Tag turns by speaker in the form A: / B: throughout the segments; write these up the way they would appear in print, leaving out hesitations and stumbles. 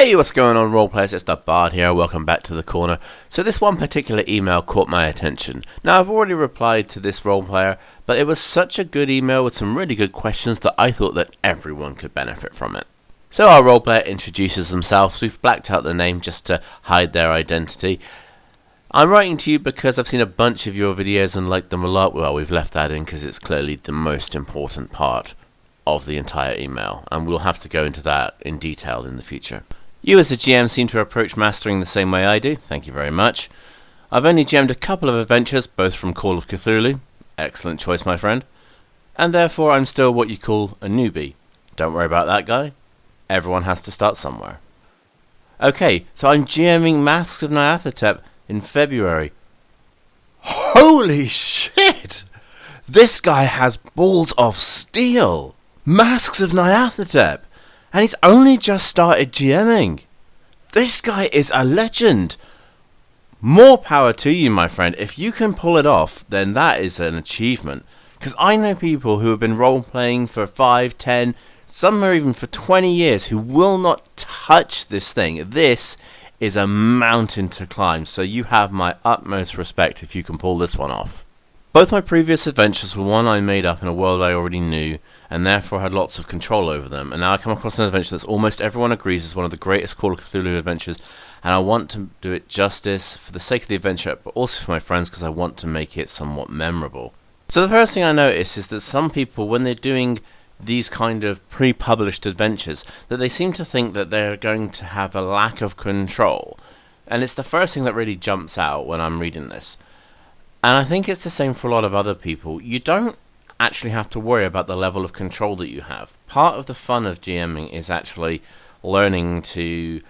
A: Hey, what's going on, role players? It's the Bard here. Welcome back to the corner. So this one particular email caught my attention. Now, I've already replied to this role player, but it was such a good email with some really good questions that I thought that everyone could benefit from it. So our role player introduces themselves. We've blacked out the name just to hide their identity. I'm writing to you because I've seen a bunch of your videos and liked them a lot. Well, we've left that in because it's clearly the most important part of the entire email, and we'll have to go into that in detail in the future. You as a GM seem to approach mastering the same way I do. Thank you very much. I've only GM'd a couple of adventures, both from Call of Cthulhu. Excellent choice, my friend. And therefore I'm still what you call a newbie. Don't worry about that, guy. Everyone has to start somewhere. Okay, so I'm GMing Masks of Nyarlathotep in February. Holy shit! This guy has balls of steel! Masks of Nyarlathotep! And he's only just started GMing. This guy is a legend. More power to you, my friend. If you can pull it off, then that is an achievement. Because I know people who have been role-playing for 5, 10, some are even for 20 years who will not touch this thing. This is a mountain to climb, so you have my utmost respect if you can pull this one off. Both my previous adventures were one I made up in a world I already knew, and therefore had lots of control over them, and now I come across an adventure that almost everyone agrees is one of the greatest Call of Cthulhu adventures, and I want to do it justice for the sake of the adventure, but also for my friends because I want to make it somewhat memorable. So the first thing I notice is that some people, when they're doing these kind of pre-published adventures, that they seem to think that they're going to have a lack of control, and it's the first thing that really jumps out when I'm reading this. And I think it's the same for a lot of other people. You don't actually have to worry about the level of control that you have. Part of the fun of GMing is actually learning to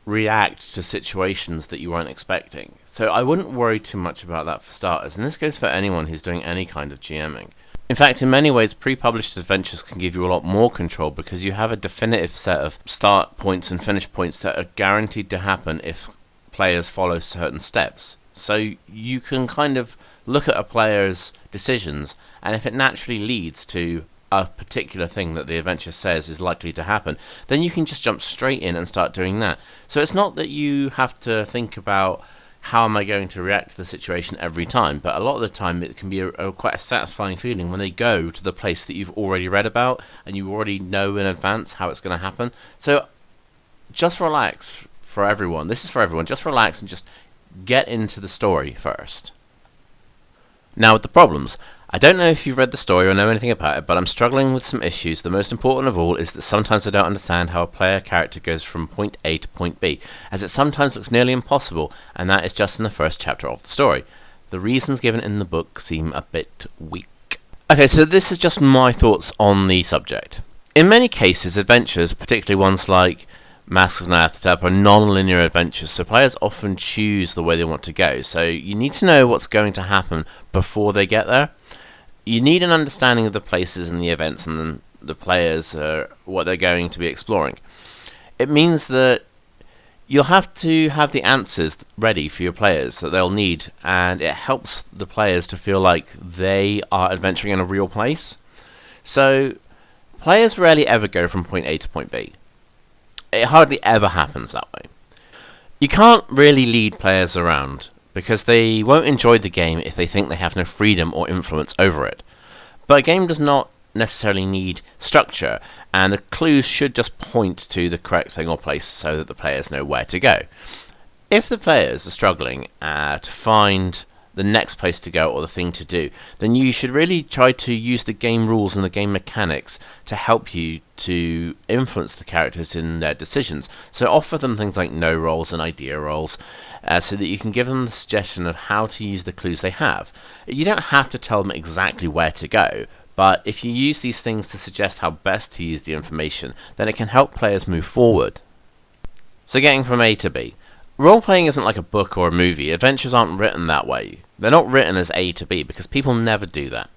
A: react to situations that you weren't expecting. So I wouldn't worry too much about that for starters, and this goes for anyone who's doing any kind of GMing. In fact, in many ways, pre-published adventures can give you a lot more control because you have a definitive set of start points and finish points that are guaranteed to happen if players follow certain steps. So you can kind of look at a player's decisions, and if it naturally leads to a particular thing that the adventure says is likely to happen, then you can just jump straight in and start doing that. So it's not that you have to think about how am I going to react to the situation every time, but a lot of the time it can be quite a satisfying feeling when they go to the place that you've already read about and you already know in advance how it's going to happen. So just relax for everyone. This is for everyone. Just relax and just get into the story first. Now with the problems, I don't know if you've read the story or know anything about it, but I'm struggling with some issues. The most important of all is that sometimes I don't understand how a player character goes from point A to point B, as it sometimes looks nearly impossible, and that is just in the first chapter of the story. The reasons given in the book seem a bit weak. Okay, so this is just my thoughts on the subject. In many cases, adventures, particularly ones like Masks of Nyarlathotep, are non-linear adventures, so players often choose the way they want to go. So you need to know what's going to happen before they get there. You need an understanding of the places and the events and the players, what they're going to be exploring. It means that you'll have to have the answers ready for your players that they'll need, and it helps the players to feel like they are adventuring in a real place. So players rarely ever go from point A to point B. It hardly ever happens that way. You can't really lead players around because they won't enjoy the game if they think they have no freedom or influence over it. But a game does not necessarily need structure, and the clues should just point to the correct thing or place so that the players know where to go. If the players are struggling to find the next place to go or the thing to do, then you should really try to use the game rules and the game mechanics to help you to influence the characters in their decisions. So offer them things like no rolls and idea rolls, so that you can give them the suggestion of how to use the clues they have. You don't have to tell them exactly where to go, but if you use these things to suggest how best to use the information, then it can help players move forward. So getting from A to B. Role-playing isn't like a book or a movie. Adventures aren't written that way. They're not written as A to B because people never do that.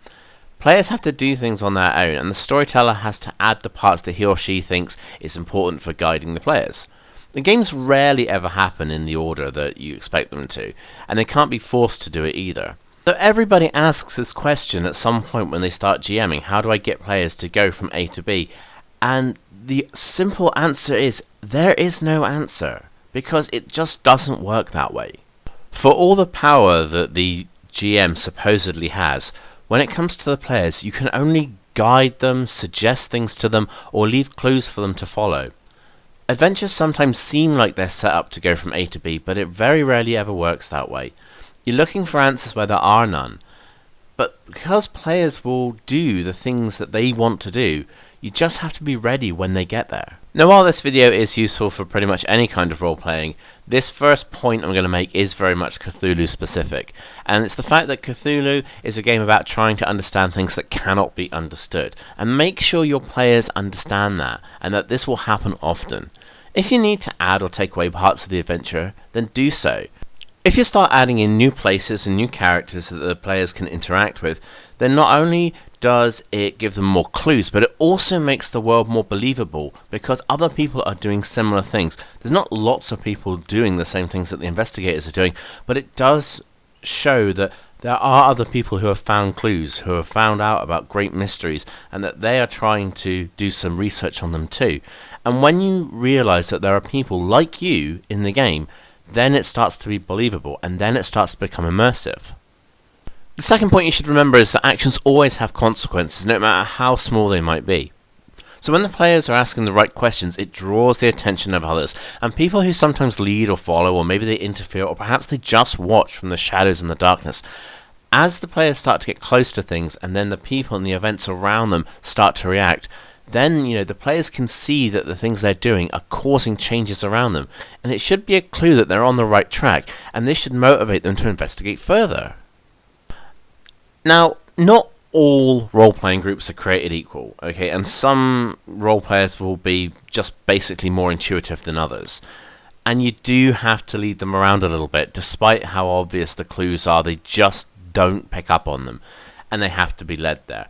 A: Players have to do things on their own, and the storyteller has to add the parts that he or she thinks is important for guiding the players. The games rarely ever happen in the order that you expect them to, and they can't be forced to do it either. So everybody asks this question at some point when they start GMing: how do I get players to go from A to B? And the simple answer is there is no answer, because it just doesn't work that way. For all the power that the GM supposedly has, when it comes to the players, you can only guide them, suggest things to them, or leave clues for them to follow. Adventures sometimes seem like they're set up to go from A to B, but it very rarely ever works that way. You're looking for answers where there are none. But because players will do the things that they want to do, you just have to be ready when they get there. Now, while this video is useful for pretty much any kind of role-playing, this first point I'm going to make is very much Cthulhu specific. And it's the fact that Cthulhu is a game about trying to understand things that cannot be understood. And make sure your players understand that, and that this will happen often. If you need to add or take away parts of the adventure, then do so. If you start adding in new places and new characters that the players can interact with, then not only does it give them more clues, but it also makes the world more believable because other people are doing similar things. There's not lots of people doing the same things that the investigators are doing, but it does show that there are other people who have found clues, who have found out about great mysteries, and that they are trying to do some research on them too. And when you realise that there are people like you in the game, then it starts to be believable, and then it starts to become immersive. The second point you should remember is that actions always have consequences, no matter how small they might be. So when the players are asking the right questions, it draws the attention of others, and people who sometimes lead or follow, or maybe they interfere, or perhaps they just watch from the shadows and the darkness. As the players start to get close to things, and then the people and the events around them start to react, then the players can see that the things they're doing are causing changes around them, and it should be a clue that they're on the right track, and this should motivate them to investigate further. Now, not all role-playing groups are created equal, okay, and some role-players will be just basically more intuitive than others, and you do have to lead them around a little bit. Despite how obvious the clues are, they just don't pick up on them, and they have to be led there.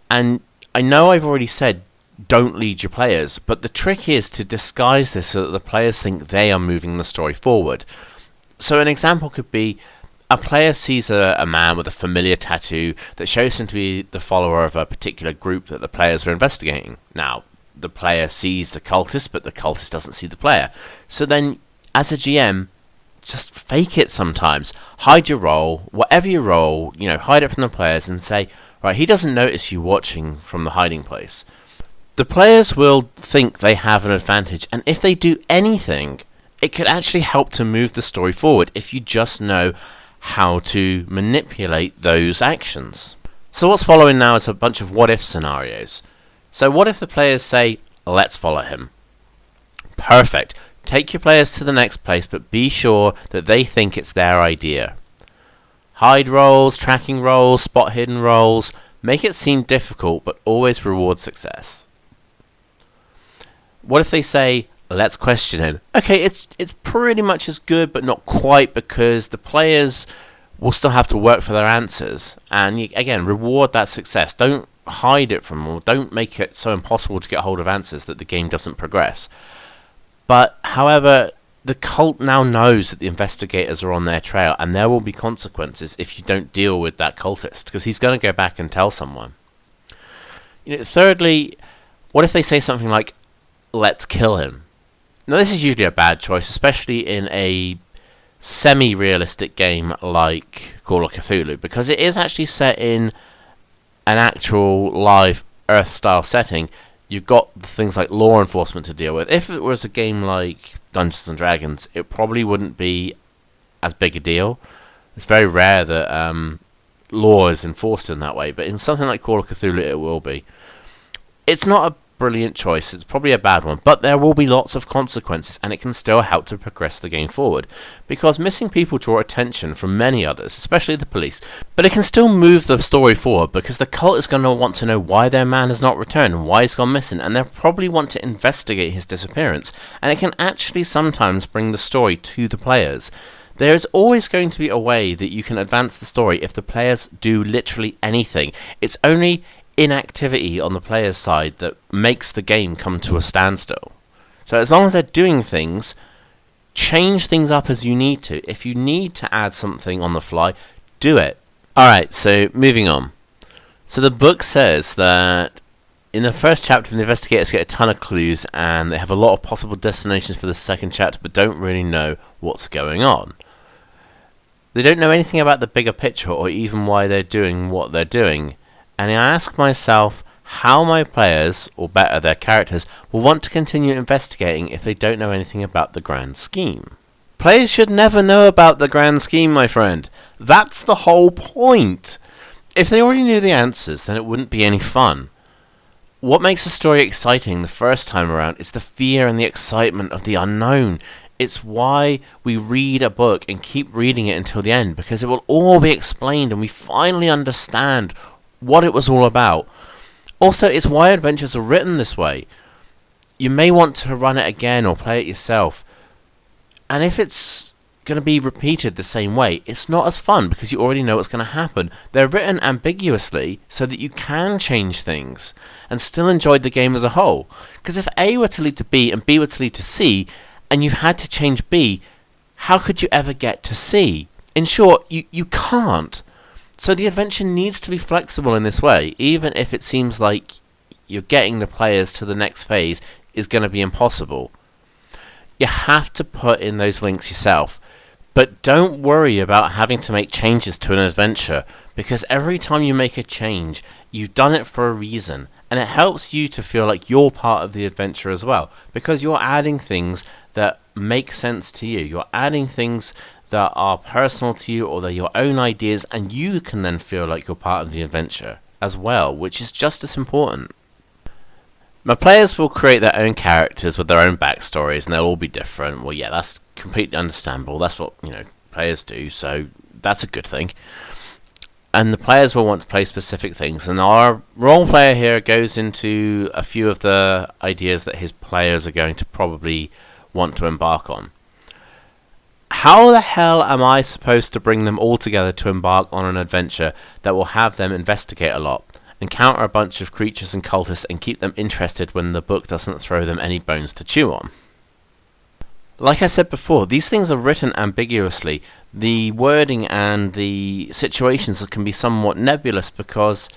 A: And I know I've already said don't lead your players, but the trick is to disguise this so that the players think they are moving the story forward. So an example could be a player sees a man with a familiar tattoo that shows him to be the follower of a particular group that the players are investigating. Now, the player sees the cultist, but the cultist doesn't see the player. So then, as a GM, just fake it sometimes. Hide your role, whatever your role, hide it from the players and say, right, he doesn't notice you watching from the hiding place. The players will think they have an advantage, and if they do anything, it could actually help to move the story forward if you just know how to manipulate those actions. So what's following now is a bunch of what-if scenarios. So what if the players say, let's follow him? Perfect. Take your players to the next place, but be sure that they think it's their idea. Hide roles, tracking roles, spot hidden roles. Make it seem difficult, but always reward success. What if they say, let's question him? Okay, it's pretty much as good, but not quite, because the players will still have to work for their answers. And again, reward that success. Don't hide it from them. Don't make it so impossible to get hold of answers that the game doesn't progress. But, however, the cult now knows that the investigators are on their trail, and there will be consequences if you don't deal with that cultist, because he's going to go back and tell someone. Thirdly, what if they say something like, let's kill him? Now, this is usually a bad choice, especially in a semi-realistic game like Call of Cthulhu, because it is actually set in an actual live Earth-style setting. You've got things like law enforcement to deal with. If it was a game like Dungeons and Dragons, it probably wouldn't be as big a deal. It's very rare that law is enforced in that way, but in something like Call of Cthulhu, it will be. It's not a brilliant choice. It's probably a bad one, but there will be lots of consequences, and it can still help to progress the game forward, because missing people draw attention from many others, especially the police, but it can still move the story forward, because the cult is going to want to know why their man has not returned and why he's gone missing, and they'll probably want to investigate his disappearance, and it can actually sometimes bring the story to the players. There is always going to be a way that you can advance the story if the players do literally anything. It's only inactivity on the player's side that makes the game come to a standstill. So as long as they're doing things, change things up as you need to. If you need to add something on the fly, do it. Alright, so moving on. So the book says that In the first chapter, the investigators get a ton of clues, and they have a lot of possible destinations for the second chapter, but don't really know what's going on. They don't know anything about the bigger picture, or even why they're doing what they're doing. And I ask myself how my players, or better, their characters, will want to continue investigating if they don't know anything about the grand scheme. Players should never know about the grand scheme, my friend. That's the whole point. If they already knew the answers, then it wouldn't be any fun. What makes a story exciting the first time around is the fear and the excitement of the unknown. It's why we read a book and keep reading it until the end, because it will all be explained and we finally understand what it was all about. Also, it's why adventures are written this way. You may want to run it again or play it yourself, and if it's going to be repeated the same way, it's not as fun because you already know what's going to happen. They're written ambiguously so that you can change things and still enjoy the game as a whole. Because if A were to lead to B and B were to lead to C, and you've had to change B, how could you ever get to C? In short, you can't. So the adventure needs to be flexible in this way, even if it seems like you're getting the players to the next phase is going to be impossible. You have to put in those links yourself. But don't worry about having to make changes to an adventure, because every time you make a change, you've done it for a reason, and it helps you to feel like you're part of the adventure as well, because you're adding things that make sense to you. You're adding things that are personal to you, or they're your own ideas, and you can then feel like you're part of the adventure as well, which is just as important. My players will create their own characters with their own backstories, and they'll all be different. Well, yeah, that's completely understandable. That's what, players do, so that's a good thing. And the players will want to play specific things, and our role player here goes into a few of the ideas that his players are going to probably want to embark on. How the hell am I supposed to bring them all together to embark on an adventure that will have them investigate a lot, encounter a bunch of creatures and cultists, and keep them interested when the book doesn't throw them any bones to chew on? Like I said before, these things are written ambiguously. The wording and the situations can be somewhat nebulous, because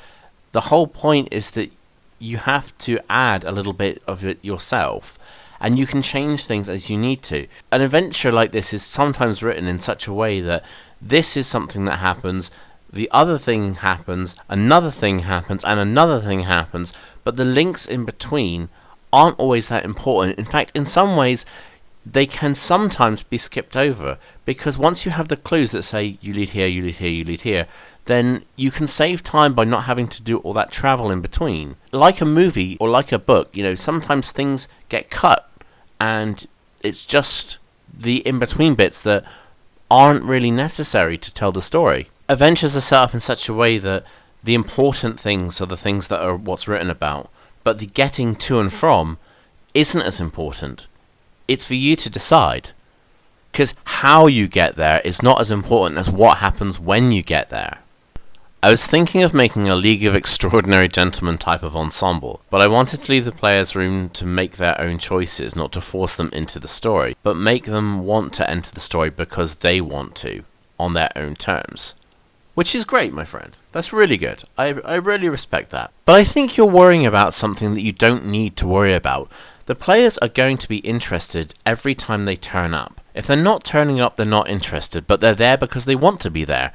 A: the whole point is that you have to add a little bit of it yourself, and you can change things as you need to. An adventure like this is sometimes written in such a way that this is something that happens, the other thing happens, another thing happens, and another thing happens, but the links in between aren't always that important. In fact, in some ways, they can sometimes be skipped over, because once you have the clues that say you lead here, you lead here, you lead here, then you can save time by not having to do all that travel in between. Like a movie or like a book, sometimes things get cut, and it's just the in-between bits that aren't really necessary to tell the story. Adventures are set up in such a way that the important things are the things that are what's written about, but the getting to and from isn't as important. It's for you to decide, because how you get there is not as important as what happens when you get there. I was thinking of making a League of Extraordinary Gentlemen type of ensemble, but I wanted to leave the players room to make their own choices, not to force them into the story, but make them want to enter the story because they want to, on their own terms. Which is great, my friend. That's really good. I really respect that. But I think you're worrying about something that you don't need to worry about. The players are going to be interested every time they turn up. If they're not turning up, they're not interested, but they're there because they want to be there.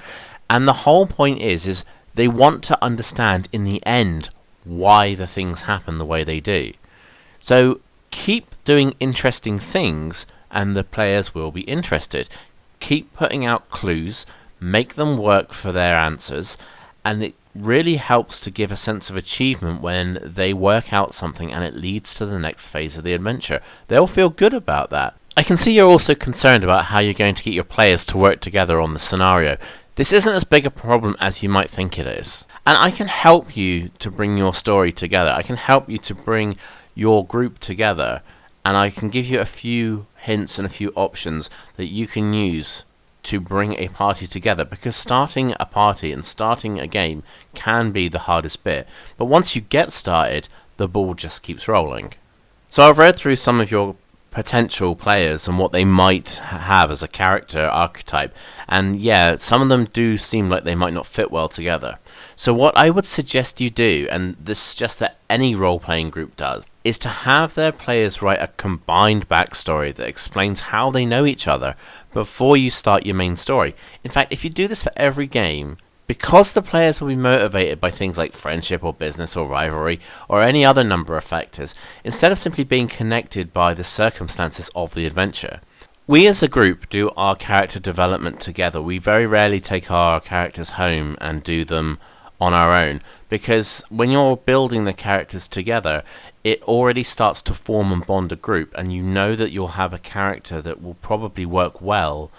A: And the whole point is they want to understand in the end why the things happen the way they do. So keep doing interesting things and the players will be interested. Keep putting out clues, make them work for their answers, and it really helps to give a sense of achievement when they work out something and it leads to the next phase of the adventure. They'll feel good about that. I can see you're also concerned about how you're going to get your players to work together on the scenario. This isn't as big a problem as you might think it is. And I can help you to bring your story together. I can help you to bring your group together. And I can give you a few hints and a few options that you can use to bring a party together. Because starting a party and starting a game can be the hardest bit. But once you get started, the ball just keeps rolling. So I've read through some of your potential players and what they might have as a character archetype, and yeah, some of them do seem like they might not fit well together. So what I would suggest you do, and this suggests that any role-playing group does, is to have their players write a combined backstory that explains how they know each other before you start your main story. In fact, if you do this for every game, because the players will be motivated by things like friendship or business or rivalry or any other number of factors, instead of simply being connected by the circumstances of the adventure. We as a group do our character development together. We very rarely take our characters home and do them on our own, because when you're building the characters together, it already starts to form and bond a group, and you know that you'll have a character that will probably work well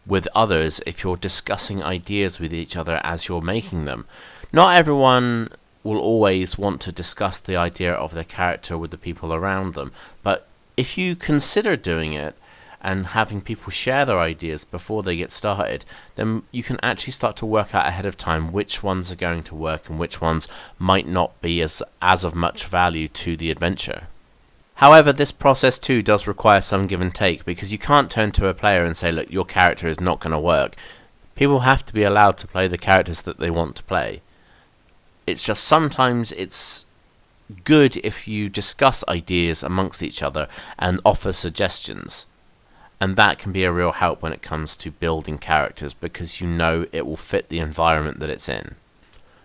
A: with others if you're discussing ideas with each other as you're making them. Not everyone will always want to discuss the idea of their character with the people around them, but if you consider doing it and having people share their ideas before they get started, then you can actually start to work out ahead of time which ones are going to work and which ones might not be as of much value to the adventure. However, this process too does require some give and take, because you can't turn to a player and say, look, your character is not going to work. People have to be allowed to play the characters that they want to play. It's just sometimes it's good if you discuss ideas amongst each other and offer suggestions. And that can be a real help when it comes to building characters, because you know it will fit the environment that it's in.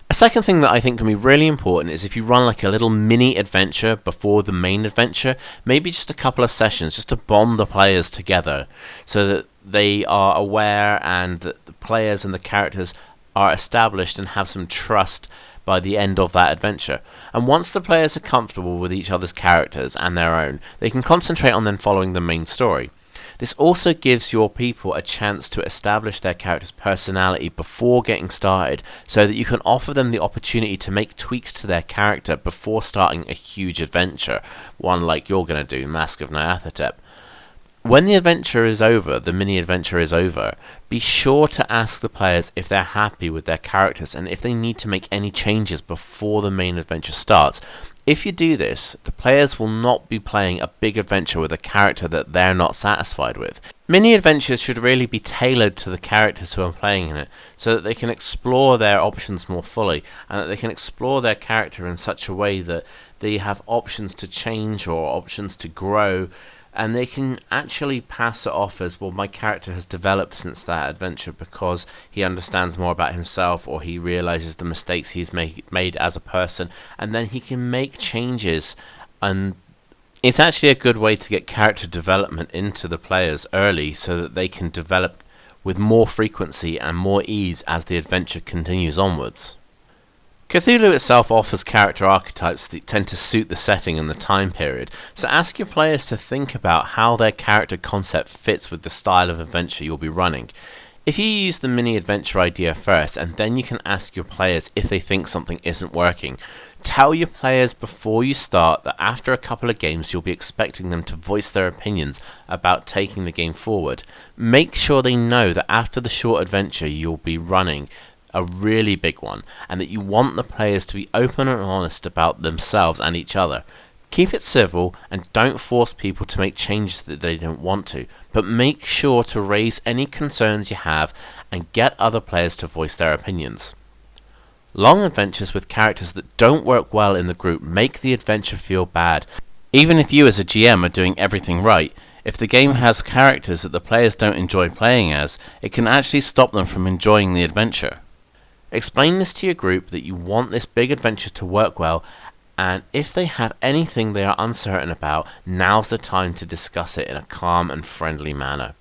A: A second thing that I think can be really important is if you run like a little mini adventure before the main adventure, maybe just a couple of sessions just to bond the players together so that they are aware and that the players and the characters are established and have some trust by the end of that adventure. And once the players are comfortable with each other's characters and their own, they can concentrate on then following the main story. This also gives your people a chance to establish their character's personality before getting started, so that you can offer them the opportunity to make tweaks to their character before starting a huge adventure, one like you're going to do, Mask of Nyarlathotep. When the adventure is over, the mini adventure is over, be sure to ask the players if they're happy with their characters and if they need to make any changes before the main adventure starts. If you do this, the players will not be playing a big adventure with a character that they're not satisfied with. Mini adventures should really be tailored to the characters who are playing in it, so that they can explore their options more fully, and that they can explore their character in such a way that they have options to change or options to grow, and they can actually pass it off as, well, my character has developed since that adventure because he understands more about himself, or he realizes the mistakes he's made as a person, and then he can make changes. And it's actually a good way to get character development into the players early so that they can develop with more frequency and more ease as the adventure continues onwards. Cthulhu itself offers character archetypes that tend to suit the setting and the time period, so ask your players to think about how their character concept fits with the style of adventure you'll be running. If you use the mini adventure idea first, and then you can ask your players if they think something isn't working. Tell your players before you start that after a couple of games you'll be expecting them to voice their opinions about taking the game forward. Make sure they know that after the short adventure you'll be running a really big one, and that you want the players to be open and honest about themselves and each other. Keep it civil and don't force people to make changes that they don't want to, but make sure to raise any concerns you have and get other players to voice their opinions. Long adventures with characters that don't work well in the group make the adventure feel bad. Even if you as a GM are doing everything right, if the game has characters that the players don't enjoy playing as, it can actually stop them from enjoying the adventure. Explain this to your group that you want this big adventure to work well, and if they have anything they are uncertain about, now's the time to discuss it in a calm and friendly manner.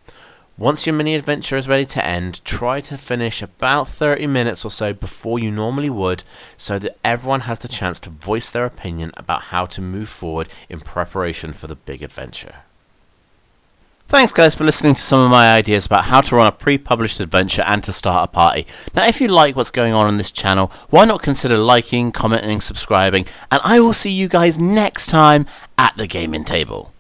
A: Once your mini adventure is ready to end, try to finish about 30 minutes or so before you normally would, so that everyone has the chance to voice their opinion about how to move forward in preparation for the big adventure. Thanks guys for listening to some of my ideas about how to run a pre-published adventure and to start a party. Now if you like what's going on this channel, why not consider liking, commenting, subscribing, and I will see you guys next time at the gaming table.